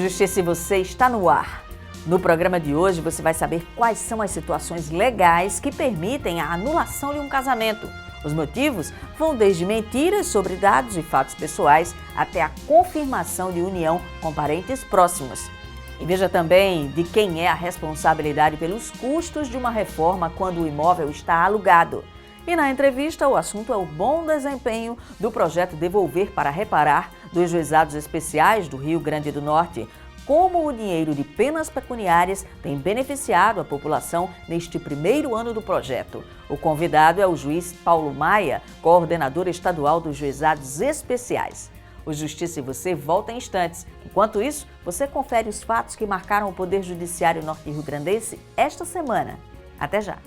Justiça e Você está no ar. No programa de hoje você vai saber quais são as situações legais que permitem a anulação de um casamento. Os motivos vão desde mentiras sobre dados e fatos pessoais até a confirmação de união com parentes próximos. E veja também de quem é a responsabilidade pelos custos de uma reforma quando o imóvel está alugado. E na entrevista, o assunto é o bom desempenho do projeto Devolver para Reparar dos Juizados Especiais do Rio Grande do Norte. Como o dinheiro de penas pecuniárias tem beneficiado a população neste primeiro ano do projeto. O convidado é o juiz Paulo Maia, coordenador estadual dos Juizados Especiais. O Justiça e Você volta em instantes. Enquanto isso, você confere os fatos que marcaram o Poder Judiciário norte-riograndense esta semana. Até já!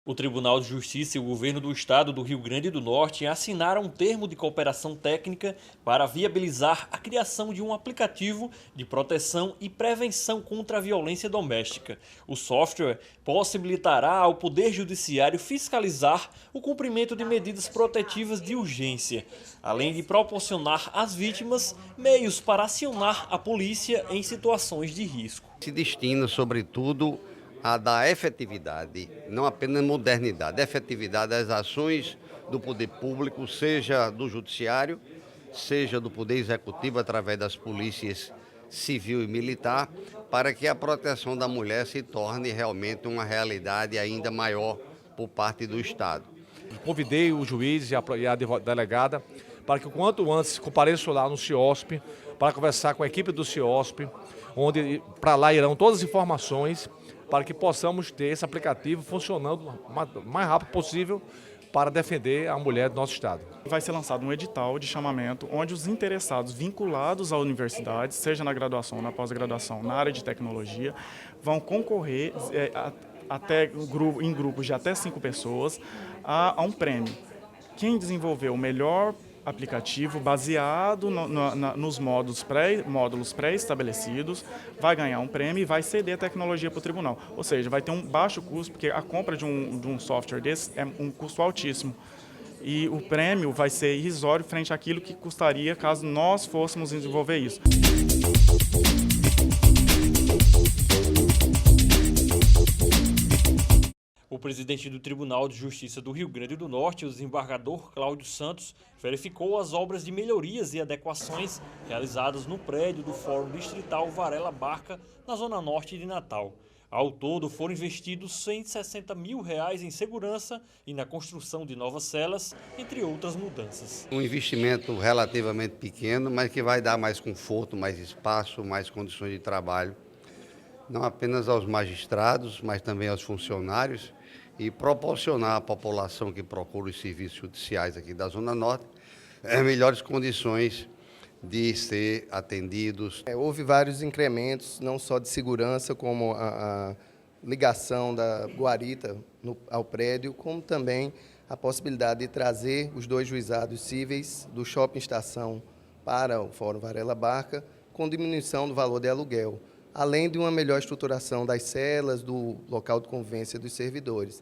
O Tribunal de Justiça e o Governo do Estado do Rio Grande do Norte assinaram um termo de cooperação técnica para viabilizar a criação de um aplicativo de proteção e prevenção contra a violência doméstica. O software possibilitará ao Poder Judiciário fiscalizar o cumprimento de medidas protetivas de urgência, além de proporcionar às vítimas meios para acionar a polícia em situações de risco. Se destina, sobretudo, a dar efetividade, não apenas modernidade, efetividade às ações do poder público, seja do judiciário, seja do poder executivo, através das polícias civil e militar, para que a proteção da mulher se torne realmente uma realidade ainda maior por parte do Estado. Convidei o juiz e a delegada para que o quanto antes compareçam lá no CIOSP, para conversar com a equipe do CIOSP, onde para lá irão todas as informações, para que possamos ter esse aplicativo funcionando o mais rápido possível para defender a mulher do nosso estado. Vai ser lançado um edital de chamamento onde os interessados vinculados à universidade, seja na graduação ou na pós-graduação, na área de tecnologia, vão concorrer em grupos de até 5 pessoas a um prêmio. Quem desenvolver o melhor aplicativo baseado nos módulos pré-estabelecidos vai ganhar um prêmio e vai ceder a tecnologia para o tribunal. Ou seja, vai ter um baixo custo, porque a compra de um software desse é um custo altíssimo. E o prêmio vai ser irrisório frente àquilo que custaria caso nós fôssemos desenvolver isso. O presidente do Tribunal de Justiça do Rio Grande do Norte, o desembargador Cláudio Santos, verificou as obras de melhorias e adequações realizadas no prédio do Fórum Distrital Varela Barca, na zona norte de Natal. Ao todo, foram investidos R$160 mil em segurança e na construção de novas celas, entre outras mudanças. Um investimento relativamente pequeno, mas que vai dar mais conforto, mais espaço, mais condições de trabalho, não apenas aos magistrados, mas também aos funcionários, e proporcionar à população que procura os serviços judiciais aqui da Zona Norte melhores condições de ser atendidos. Houve vários incrementos, não só de segurança, como a ligação da guarita ao prédio, como também a possibilidade de trazer os 2 juizados cíveis do Shopping Estação para o Fórum Varela Barca, com diminuição do valor de aluguel, além de uma melhor estruturação das celas, do local de convivência dos servidores.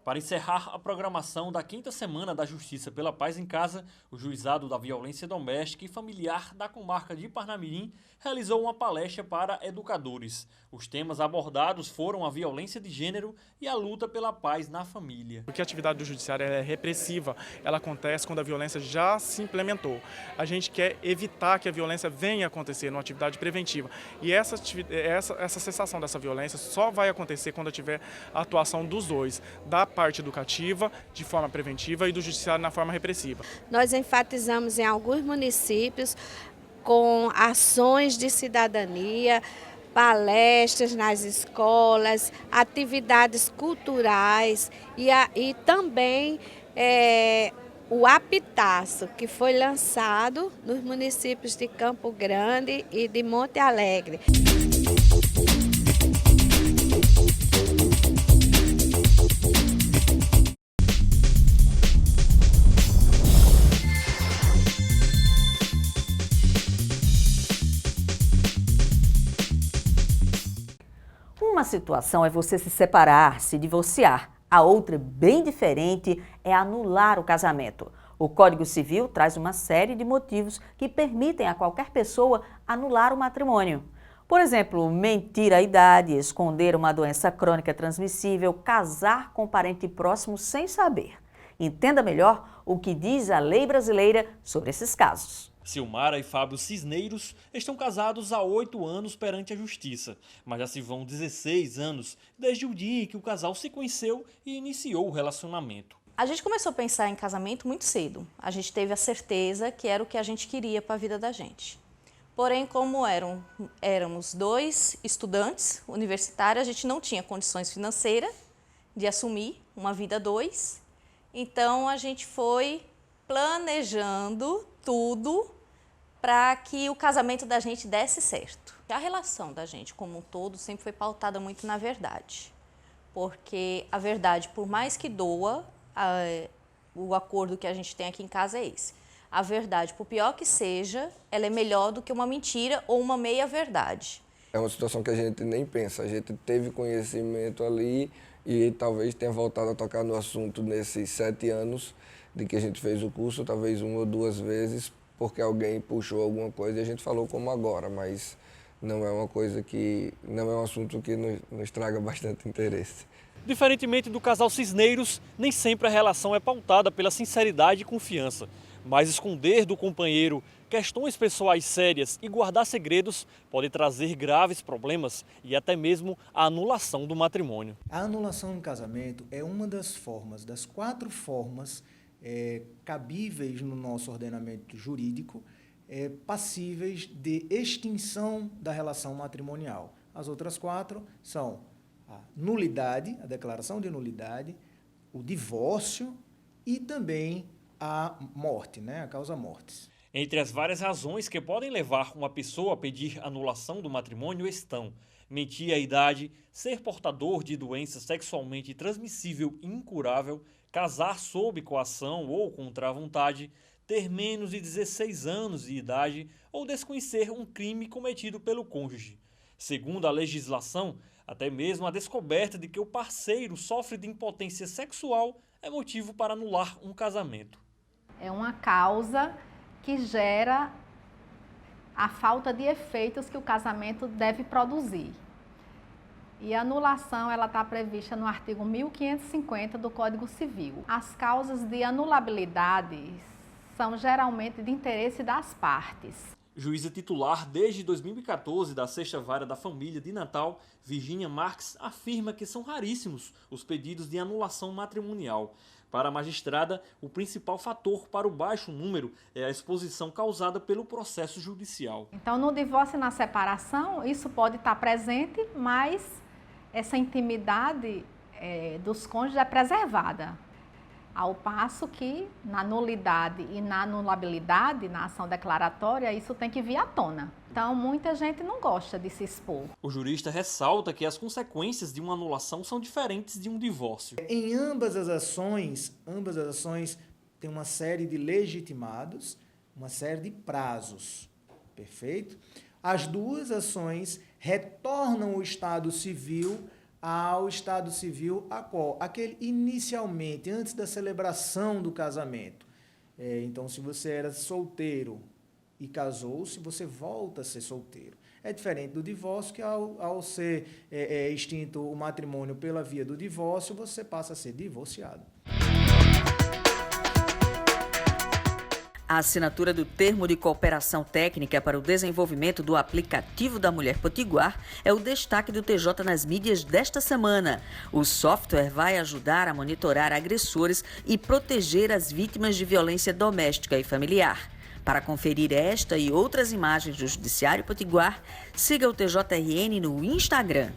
Para encerrar a programação da 5ª Semana da Justiça pela Paz em Casa, o Juizado da Violência Doméstica e Familiar da Comarca de Parnamirim realizou uma palestra para educadores. Os temas abordados foram a violência de gênero e a luta pela paz na família. Porque a atividade do judiciário é repressiva, ela acontece quando a violência já se implementou. A gente quer evitar que a violência venha a acontecer numa atividade preventiva. E essa cessação dessa violência só vai acontecer quando tiver a atuação dos dois, da parte educativa de forma preventiva e do judiciário na forma repressiva. Nós enfatizamos em alguns municípios com ações de cidadania, palestras nas escolas, atividades culturais e também o apitaço, que foi lançado nos municípios de Campo Grande e de Monte Alegre. Uma situação é você se separar, se divorciar. A outra, bem diferente, é anular o casamento. O Código Civil traz uma série de motivos que permitem a qualquer pessoa anular o matrimônio. Por exemplo, mentir a idade, esconder uma doença crônica transmissível, casar com um parente próximo sem saber. Entenda melhor o que diz a lei brasileira sobre esses casos. Silmara e Fábio Cisneiros estão casados há 8 anos perante a justiça, mas já se vão 16 anos desde o dia em que o casal se conheceu e iniciou o relacionamento. A gente começou a pensar em casamento muito cedo. A gente teve a certeza que era o que a gente queria para a vida da gente. Porém, como éramos 2 estudantes universitários, a gente não tinha condições financeiras de assumir uma vida 2. Então, a gente foi planejando tudo para que o casamento da gente desse certo. A relação da gente como um todo sempre foi pautada muito na verdade. Porque a verdade, por mais que doa, o acordo que a gente tem aqui em casa é esse. A verdade, por pior que seja, ela é melhor do que uma mentira ou uma meia-verdade. É uma situação que a gente nem pensa. A gente teve conhecimento ali e talvez tenha voltado a tocar no assunto nesses 7 anos de que a gente fez o curso, talvez 1 ou 2 vezes, porque alguém puxou alguma coisa e a gente falou como agora, mas não é uma coisa que, não é um assunto que nos traga bastante interesse. Diferentemente do casal Cisneiros, nem sempre a relação é pautada pela sinceridade e confiança. Mas esconder do companheiro questões pessoais sérias e guardar segredos pode trazer graves problemas e até mesmo a anulação do matrimônio. A anulação do casamento é uma das 4 formas cabíveis no nosso ordenamento jurídico, passíveis de extinção da relação matrimonial. As outras 4 são a nulidade, a declaração de nulidade, o divórcio e também a morte, a causa mortis. Entre as várias razões que podem levar uma pessoa a pedir anulação do matrimônio estão mentir a idade, ser portador de doença sexualmente transmissível e incurável, casar sob coação ou contra a vontade, ter menos de 16 anos de idade ou desconhecer um crime cometido pelo cônjuge. Segundo a legislação, até mesmo a descoberta de que o parceiro sofre de impotência sexual é motivo para anular um casamento. É uma causa que gera a falta de efeitos que o casamento deve produzir. E a anulação está prevista no artigo 1550 do Código Civil. As causas de anulabilidade são geralmente de interesse das partes. Juíza titular desde 2014 da 6ª Vara da Família de Natal, Virgínia Marques, afirma que são raríssimos os pedidos de anulação matrimonial. Para a magistrada, o principal fator para o baixo número é a exposição causada pelo processo judicial. Então, no divórcio e na separação, isso pode estar presente, mas essa intimidade dos cônjuges é preservada. Ao passo que na nulidade e na anulabilidade, na ação declaratória, isso tem que vir à tona. Então, muita gente não gosta de se expor. O jurista ressalta que as consequências de uma anulação são diferentes de um divórcio. Em ambas as ações têm uma série de legitimados, uma série de prazos, perfeito? As 2 ações retornam o Estado Civil ao Estado Civil aquele inicialmente, antes da celebração do casamento. Então, se você era solteiro e casou-se, você volta a ser solteiro. É diferente do divórcio, que ao ser extinto o matrimônio pela via do divórcio, você passa a ser divorciado. A assinatura do Termo de Cooperação Técnica para o Desenvolvimento do Aplicativo da Mulher Potiguar é o destaque do TJ nas mídias desta semana. O software vai ajudar a monitorar agressores e proteger as vítimas de violência doméstica e familiar. Para conferir esta e outras imagens do Judiciário Potiguar, siga o TJRN no Instagram.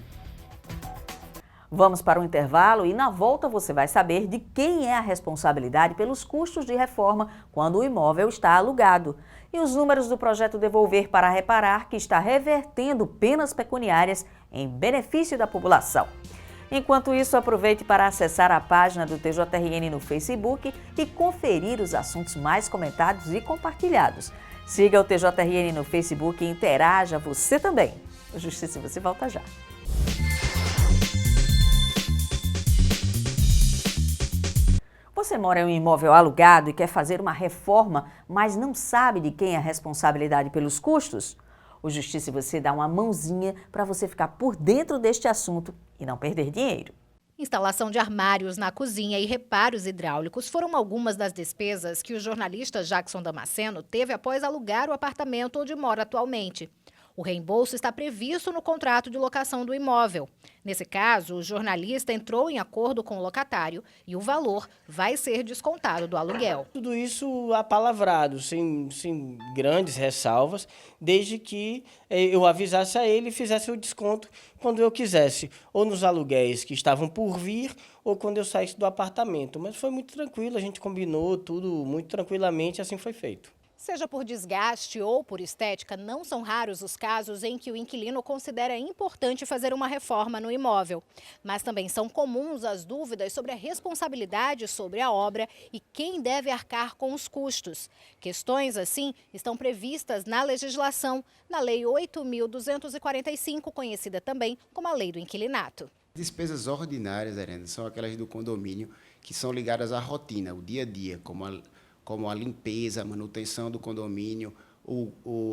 Vamos para um intervalo e na volta você vai saber de quem é a responsabilidade pelos custos de reforma quando o imóvel está alugado. E os números do projeto Devolver para Reparar, que está revertendo penas pecuniárias em benefício da população. Enquanto isso, aproveite para acessar a página do TJRN no Facebook e conferir os assuntos mais comentados e compartilhados. Siga o TJRN no Facebook e interaja você também. O Justiça e Você volta já. Você mora em um imóvel alugado e quer fazer uma reforma, mas não sabe de quem é a responsabilidade pelos custos? O Justiça e Você dá uma mãozinha para você ficar por dentro deste assunto e não perder dinheiro. Instalação de armários na cozinha e reparos hidráulicos foram algumas das despesas que o jornalista Jackson Damasceno teve após alugar o apartamento onde mora atualmente. O reembolso está previsto no contrato de locação do imóvel. Nesse caso, o jornalista entrou em acordo com o locatário e o valor vai ser descontado do aluguel. Tudo isso apalavrado, sem grandes ressalvas, desde que eu avisasse a ele e fizesse o desconto quando eu quisesse, ou nos aluguéis que estavam por vir, ou quando eu saísse do apartamento. Mas foi muito tranquilo, a gente combinou tudo muito tranquilamente, assim foi feito. Seja por desgaste ou por estética, não são raros os casos em que o inquilino considera importante fazer uma reforma no imóvel. Mas também são comuns as dúvidas sobre a responsabilidade sobre a obra e quem deve arcar com os custos. Questões assim estão previstas na legislação, na Lei 8.245, conhecida também como a Lei do Inquilinato. Despesas ordinárias, Arena, são aquelas do condomínio que são ligadas à rotina, o dia a dia, como a limpeza, a manutenção do condomínio,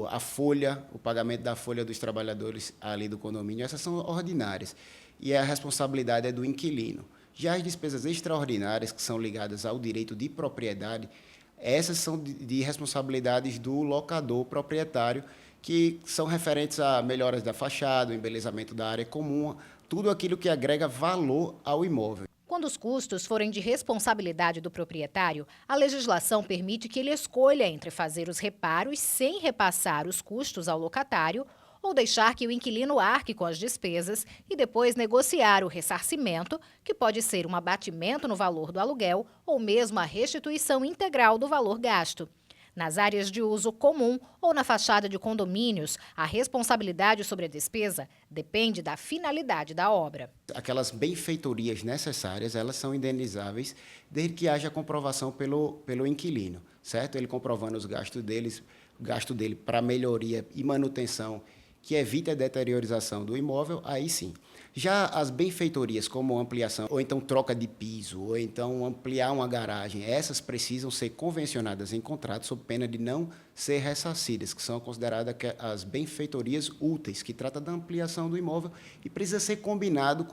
a folha, o pagamento da folha dos trabalhadores ali do condomínio, essas são ordinárias. E a responsabilidade é do inquilino. Já as despesas extraordinárias, que são ligadas ao direito de propriedade, essas são de responsabilidades do locador proprietário, que são referentes a melhoras da fachada, o embelezamento da área comum, tudo aquilo que agrega valor ao imóvel. Quando os custos forem de responsabilidade do proprietário, a legislação permite que ele escolha entre fazer os reparos sem repassar os custos ao locatário ou deixar que o inquilino arque com as despesas e depois negociar o ressarcimento, que pode ser um abatimento no valor do aluguel ou mesmo a restituição integral do valor gasto. Nas áreas de uso comum ou na fachada de condomínios, a responsabilidade sobre a despesa depende da finalidade da obra. Aquelas benfeitorias necessárias, elas são indenizáveis desde que haja comprovação pelo inquilino, certo? Ele comprovando os gastos gasto dele para melhoria e manutenção que evite a deteriorização do imóvel, aí sim. Já as benfeitorias, como ampliação, ou então troca de piso, ou então ampliar uma garagem, essas precisam ser convencionadas em contrato sob pena de não ser ressarcidas, que são consideradas as benfeitorias úteis, que trata da ampliação do imóvel e precisa ser combinado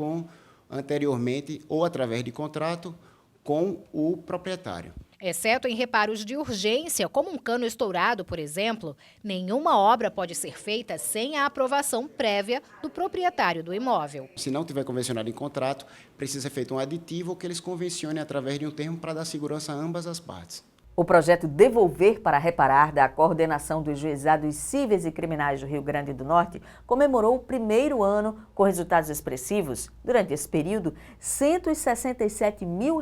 anteriormente ou através de contrato com o proprietário. Exceto em reparos de urgência, como um cano estourado, por exemplo, nenhuma obra pode ser feita sem a aprovação prévia do proprietário do imóvel. Se não tiver convencionado em contrato, precisa ser feito um aditivo ou que eles convencionem através de um termo para dar segurança a ambas as partes. O projeto Devolver para Reparar, da Coordenação dos Juizados Cíveis e Criminais do Rio Grande do Norte, comemorou o primeiro ano com resultados expressivos. Durante esse período, R$167 mil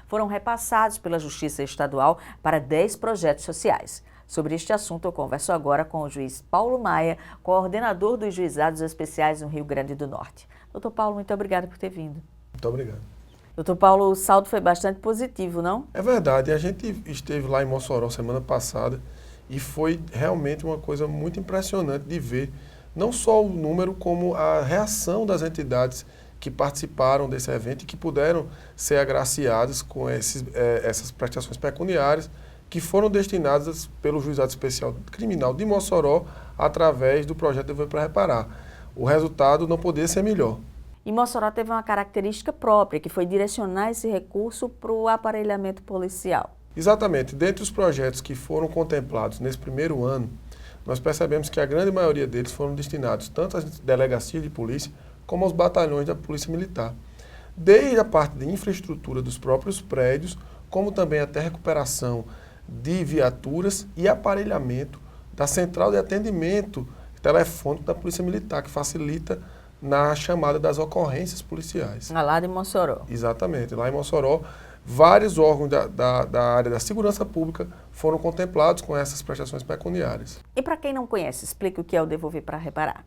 foram repassados pela Justiça Estadual para 10 projetos sociais. Sobre este assunto, eu converso agora com o juiz Paulo Maia, coordenador dos Juizados Especiais no Rio Grande do Norte. Doutor Paulo, muito obrigada por ter vindo. Muito obrigado. Doutor Paulo, o saldo foi bastante positivo, não? É verdade. A gente esteve lá em Mossoró semana passada e foi realmente uma coisa muito impressionante de ver não só o número, como a reação das entidades que participaram desse evento e que puderam ser agraciadas com essas prestações pecuniárias que foram destinadas pelo Juizado Especial Criminal de Mossoró através do projeto Devolver para Reparar. O resultado não poderia ser melhor. E Mossoró teve uma característica própria, que foi direcionar esse recurso para o aparelhamento policial. Exatamente. Dentre os projetos que foram contemplados nesse primeiro ano, nós percebemos que a grande maioria deles foram destinados tanto às delegacias de polícia como aos batalhões da Polícia Militar. Desde a parte de infraestrutura dos próprios prédios, como também até recuperação de viaturas e aparelhamento da central de atendimento telefônico da Polícia Militar, que facilita na chamada das ocorrências policiais. Lá de Mossoró. Exatamente. Lá em Mossoró, vários órgãos da área da segurança pública foram contemplados com essas prestações pecuniárias. E para quem não conhece, explique o que é o Devolver para Reparar.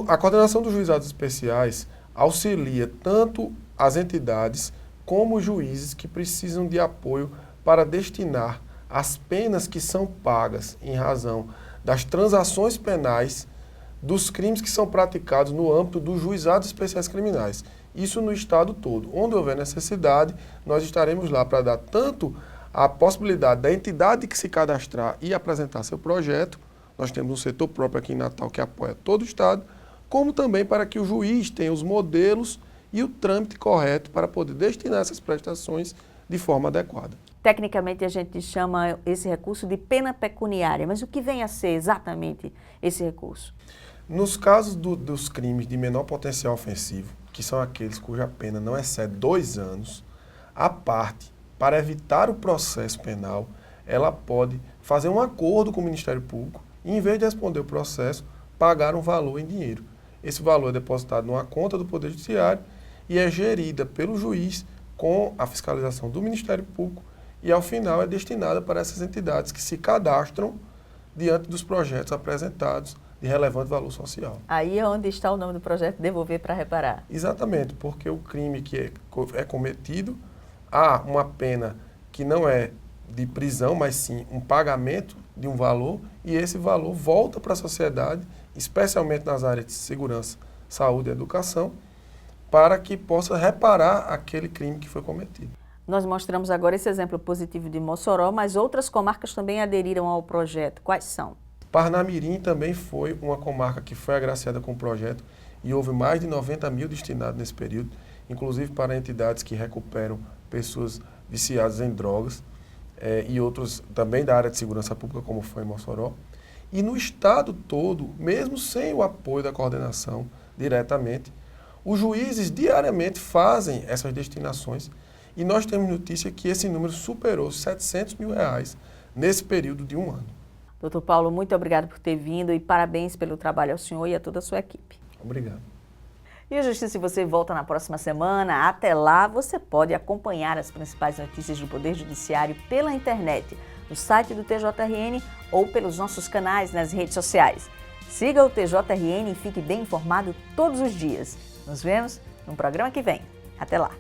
A coordenação dos juizados especiais auxilia tanto as entidades como os juízes que precisam de apoio para destinar as penas que são pagas em razão das transações penais dos crimes que são praticados no âmbito dos juizados especiais criminais. Isso no estado todo. Onde houver necessidade, nós estaremos lá para dar tanto a possibilidade da entidade que se cadastrar e apresentar seu projeto. Nós temos um setor próprio aqui em Natal que apoia todo o estado, como também para que o juiz tenha os modelos e o trâmite correto para poder destinar essas prestações de forma adequada. Tecnicamente, a gente chama esse recurso de pena pecuniária, mas o que vem a ser exatamente esse recurso? Nos casos dos crimes de menor potencial ofensivo, que são aqueles cuja pena não excede 2 anos, a parte, para evitar o processo penal, ela pode fazer um acordo com o Ministério Público e, em vez de responder o processo, pagar um valor em dinheiro. Esse valor é depositado numa conta do Poder Judiciário e é gerida pelo juiz com a fiscalização do Ministério Público e, ao final, é destinada para essas entidades que se cadastram diante dos projetos apresentados de relevante valor social. Aí é onde está o nome do projeto, Devolver para Reparar. Exatamente, porque o crime que é cometido, há uma pena que não é de prisão, mas sim um pagamento de um valor, e esse valor volta para a sociedade, especialmente nas áreas de segurança, saúde e educação, para que possa reparar aquele crime que foi cometido. Nós mostramos agora esse exemplo positivo de Mossoró, mas outras comarcas também aderiram ao projeto. Quais são? Parnamirim também foi uma comarca que foi agraciada com o projeto e houve mais de 90 mil destinados nesse período, inclusive para entidades que recuperam pessoas viciadas em drogas e outros também da área de segurança pública, como foi em Mossoró. E no estado todo, mesmo sem o apoio da coordenação diretamente, os juízes diariamente fazem essas destinações e nós temos notícia que esse número superou R$700 mil nesse período de 1 ano. Doutor Paulo, muito obrigado por ter vindo e parabéns pelo trabalho ao senhor e a toda a sua equipe. Obrigado. E o Justiça e Você volta na próxima semana. Até lá, você pode acompanhar as principais notícias do Poder Judiciário pela internet, no site do TJRN ou pelos nossos canais nas redes sociais. Siga o TJRN e fique bem informado todos os dias. Nos vemos no programa que vem. Até lá.